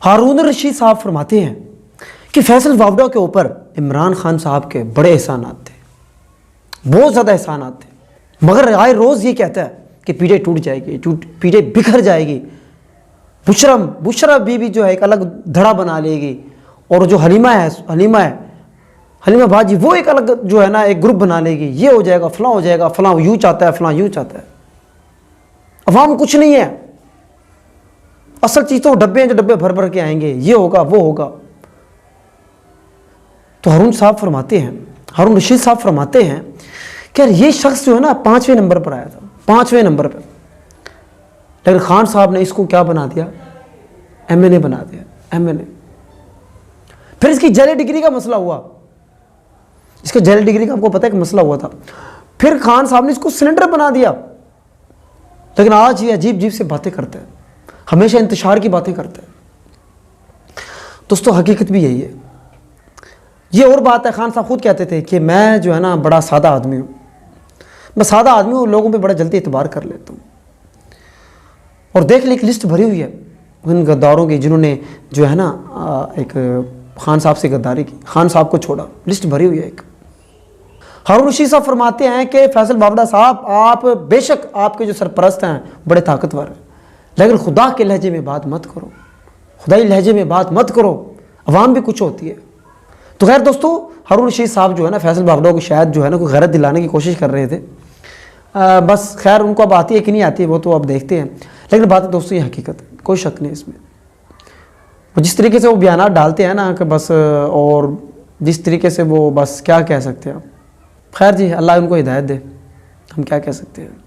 हारून रशीद साहब फरमाते हैं कि फैसल वावड़ा के ऊपर इमरान खान साहब के बड़े एहसानात थे, बहुत ज़्यादा एहसानात थे, मगर आए रोज़ ये कहता है कि पीढ़ी टूट जाएगी, पीढ़ी बिखर जाएगी, बुशरा बीबी जो है एक अलग धड़ा बना लेगी, और जो हलीमा बाजी वो एक अलग जो है ना एक ग्रुप बना लेगी, ये हो जाएगा, फलां हो जाएगा, फलां यूँ चाहता है, फलां यूँ चाहता है। अवाम कुछ नहीं है, असल चीज़ तो डब्बे हैं जो डब्बे भर भर के आएंगे, ये होगा वो होगा। तो हारून रशीद साहब फरमाते हैं कि यार ये शख्स जो है ना 5वें नंबर पर आया था, 5वें नंबर पर, लेकिन खान साहब ने इसको क्या बना दिया, MNA बना दिया, MNA। फिर इसकी जेल डिग्री का मसला हुआ, इसके जेल डिग्री का आपको पता है कि मसला हुआ था। फिर खान साहब ने इसको सिलेंडर बना दिया, लेकिन आज ये अजीब अजीब से बातें करते हैं, हमेशा इंतशार की बातें करते हैं। दोस्तों हकीकत भी यही है। ये और बात है, खान साहब खुद कहते थे कि मैं जो है ना बड़ा सादा आदमी हूँ, मैं सादा आदमी हूँ, लोगों पे बड़ा जल्दी एतबार कर लेता हूँ। और देख ले एक लिस्ट भरी हुई है उन गद्दारों की जिन्होंने जो है ना एक खान साहब से गद्दारी की, खान साहब को छोड़ा, लिस्ट भरी हुई है एक। हारून रशीद साहब फरमाते हैं कि फैसल वावड़ा साहब, आप बेशक आपके जो सरपरस्त हैं बड़े ताकतवर हैं, लेकिन खुदा के लहजे में बात मत करो, खुदाई लहजे में बात मत करो, अवाम भी कुछ होती है। तो खैर दोस्तों, हारून रशीद साहब जो है ना फैसल वावड़ा को शायद जो है ना कोई गैरत दिलाने की कोशिश कर रहे थे। बस खैर उनको अब आती है कि नहीं आती है वो तो अब देखते हैं, लेकिन बात है दोस्तों ये हकीकत है, कोई शक नहीं इसमें। जिस तरीके से वो बयानात डालते हैं ना कि बस, और जिस तरीके से वो बस क्या कह सकते हैं आप। खैर जी, अल्लाह उनको हिदायत दे, हम क्या कह सकते हैं।